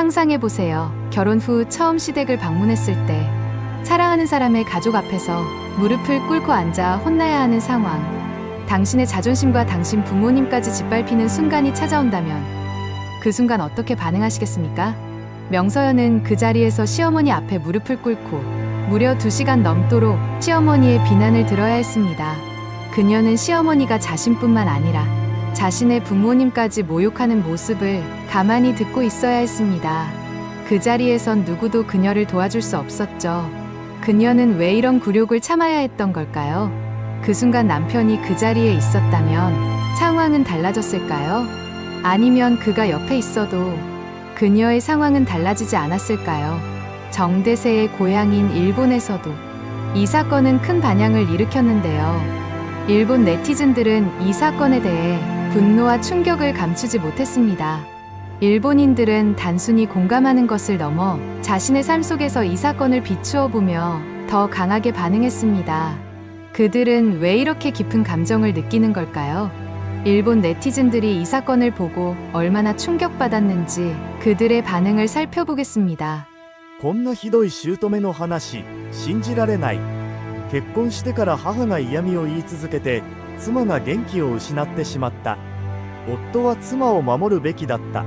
상상해보세요. 결혼 후 처음 시댁을 방문했을 때 사랑하는 사람의 가족 앞에서 무릎을 꿇고 앉아 혼나야 하는 상황. 당신의 자존심과 당신 부모님까지 짓밟히는 순간이 찾아온다면 그 순간 어떻게 반응하시겠습니까? 명서연은 그 자리에서 시어머니 앞에 무릎을 꿇고 무려 2시간 넘도록 시어머니의 비난을 들어야 했습니다. 그녀는 시어머니가 자신뿐만 아니라 자신의 부모님까지 모욕하는 모습을 가만히 듣고 있어야 했습니다. 그 자리에선 누구도 그녀를 도와줄 수 없었죠. 그녀는 왜 이런 굴욕을 참아야 했던 걸까요? 그 순간 남편이 그 자리에 있었다면 상황은 달라졌을까요? 아니면 그가 옆에 있어도 그녀의 상황은 달라지지 않았을까요? 정대세의 고향인 일본에서도 이 사건은 큰 반향을 일으켰는데요. 일본 네티즌들은 이 사건에 대해 분노와 충격을 감추지 못했습니다. 일본인들은 단순히 공감하는 것을 넘어 자신의 삶 속에서 이 사건을 비추어 보며 더 강하게 반응했습니다. 그들은 왜 이렇게 깊은 감정을 느끼는 걸까요? 일본 네티즌들이 이 사건을 보고 얼마나 충격받았는지 그들의 반응을 살펴보겠습니다. こんなひどい姑の話、信じられない。結婚してから母が嫌味を言い続けて、妻が元気を失ってしまった。夫は妻を守るべきだった。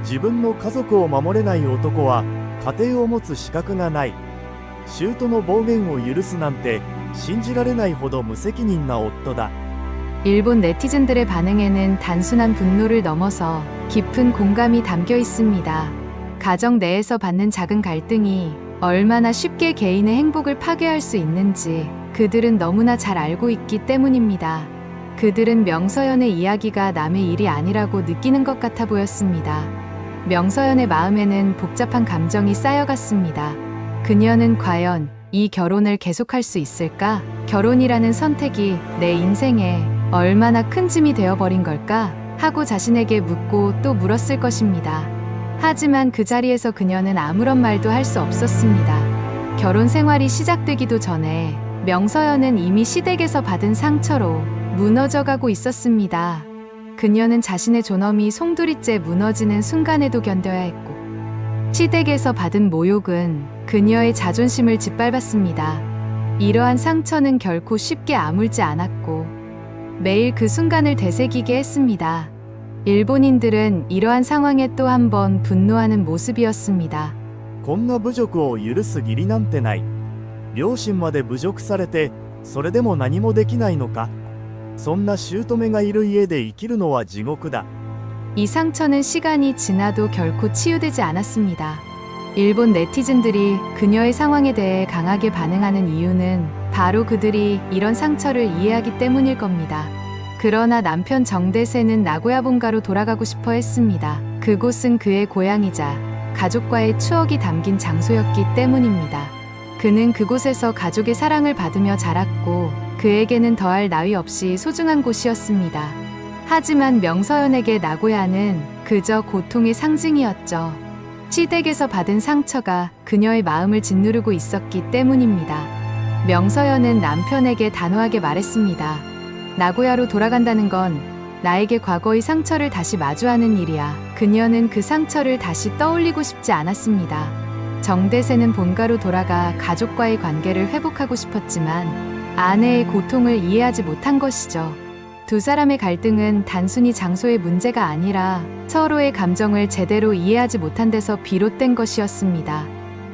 自分の家族を守れない男は家庭を持つ資格がない。姑の暴言を許すなんて信じられないほど無責任な夫だ。 일본 네티즌들의 반응에는 단순한 분노를 넘어서 깊은 공감이 담겨 있습니다. 가정 내에서 받는 작은 갈등이 얼마나 쉽게 개인의 행복을 파괴할 수 있는지 그들은 너무나 잘 알고 있기 때문입니다. 그들은 명서연의 이야기가 남의 일이 아니라고 느끼는 것 같아 보였습니다. 명서연의 마음에는 복잡한 감정이 쌓여갔습니다. 그녀는 과연 이 결혼을 계속할 수 있을까? 결혼이라는 선택이 내 인생에 얼마나 큰 짐이 되어버린 걸까? 하고 자신에게 묻고 또 물었을 것입니다. 하지만 그 자리에서 그녀는 아무런 말도 할 수 없었습니다. 결혼 생활이 시작되기도 전에 명서연은 이미 시댁에서 받은 상처로 무너져가고 있었습니다. 그녀는 자신의 존엄이 송두리째 무너지는 순간에도 견뎌야 했고 시댁에서 받은 모욕은 그녀의 자존심을 짓밟았습니다. 이러한 상처는 결코 쉽게 아물지 않았고 매일 그 순간을 되새기게 했습니다. 일본인들은 이러한 상황에 또 한 번 분노하는 모습이었습니다. こんな侮辱を許す義理なんてない。両親まで侮辱されて、それでも何もできないのか。そんな姑がいる家で生きるのは地獄だ。 이 상처는 시간이 지나도 결코 치유되지 않았습니다. 일본 네티즌들이 그녀의 상황에 대해 강하게 반응하는 이유는 바로 그들이 이런 상처를 이해하기 때문일 겁니다. 그러나 남편 정대세는 나고야 본가로 돌아가고 싶어 했습니다. 그곳은 그의 고향이자 가족과의 추억이 담긴 장소였기 때문입니다. 그는 그곳에서 가족의 사랑을 받으며 자랐고 그에게는 더할 나위 없이 소중한 곳이었습니다. 하지만 명서연에게 나고야는 그저 고통의 상징이었죠. 시댁에서 받은 상처가 그녀의 마음을 짓누르고 있었기 때문입니다. 명서연은 남편에게 단호하게 말했습니다. 나고야로 돌아간다는 건 나에게 과거의 상처를 다시 마주하는 일이야. 그녀는 그 상처를 다시 떠올리고 싶지 않았습니다. 정대세는 본가로 돌아가 가족과의 관계를 회복하고 싶었지만 아내의 고통을 이해하지 못한 것이죠. 두 사람의 갈등은 단순히 장소의 문제가 아니라 서로의 감정을 제대로 이해하지 못한 데서 비롯된 것이었습니다.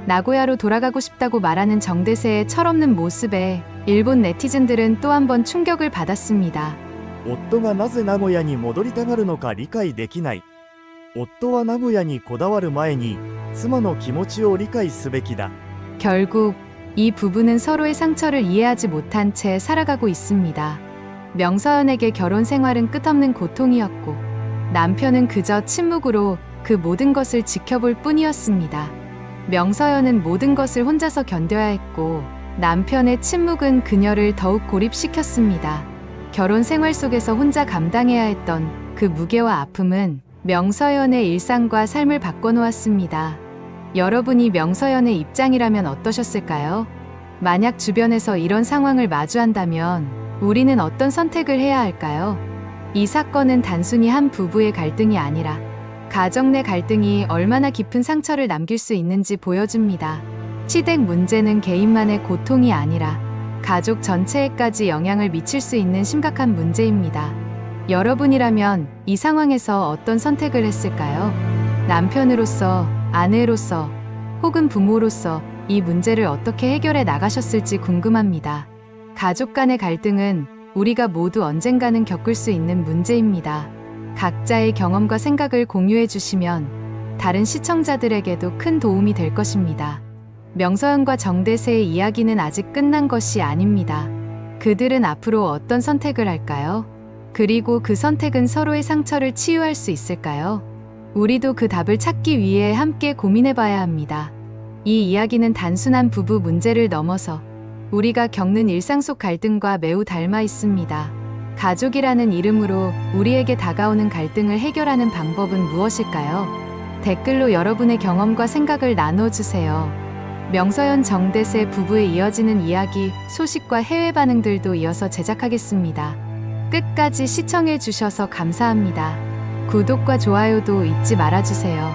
나고야로 돌아가고 싶다고 말하는 정대세의 철없는 모습에 일본 네티즌들은 또 한 번 충격을 받았습니다. 夫がなぜ名古屋に戻りたがるのか理解できない。夫は名古屋にこだわる前に妻の気持ちを理解すべきだ。 결국 이 부부는 서로의 상처를 이해하지 못한 채 살아가고 있습니다. 명서연에게 결혼 생활은 끝없는 고통이었고 남편은 그저 침묵으로 그 모든 것을 지켜볼 뿐이었습니다. 명서연은 모든 것을 혼자서 견뎌야 했고 남편의 침묵은 그녀를 더욱 고립시켰습니다. 결혼 생활 속에서 혼자 감당해야 했던 그 무게와 아픔은 명서연의 일상과 삶을 바꿔놓았습니다. 여러분이 명서연의 입장이라면 어떠셨을까요? 만약 주변에서 이런 상황을 마주한다면 우리는 어떤 선택을 해야 할까요? 이 사건은 단순히 한 부부의 갈등이 아니라 가정 내 갈등이 얼마나 깊은 상처를 남길 수 있는지 보여줍니다. 시댁 문제는 개인만의 고통이 아니라 가족 전체에까지 영향을 미칠 수 있는 심각한 문제입니다. 여러분이라면 이 상황에서 어떤 선택을 했을까요? 남편으로서, 아내로서, 혹은 부모로서 이 문제를 어떻게 해결해 나가셨을지 궁금합니다. 가족 간의 갈등은 우리가 모두 언젠가는 겪을 수 있는 문제입니다. 각자의 경험과 생각을 공유해 주시면 다른 시청자들에게도 큰 도움이 될 것입니다. 명서연과 정대세의 이야기는 아직 끝난 것이 아닙니다. 그들은 앞으로 어떤 선택을 할까요? 그리고 그 선택은 서로의 상처를 치유할 수 있을까요? 우리도 그 답을 찾기 위해 함께 고민해 봐야 합니다. 이 이야기는 단순한 부부 문제를 넘어서 우리가 겪는 일상 속 갈등과 매우 닮아 있습니다. 가족이라는 이름으로 우리에게 다가오는 갈등을 해결하는 방법은 무엇일까요? 댓글로 여러분의 경험과 생각을 나눠주세요. 명서연 정대세 부부에 이어지는 이야기, 소식과 해외 반응들도 이어서 제작하겠습니다. 끝까지 시청해 주셔서 감사합니다. 구독과 좋아요도 잊지 말아주세요.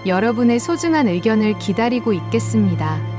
여러분의 소중한 의견을 기다리고 있겠습니다.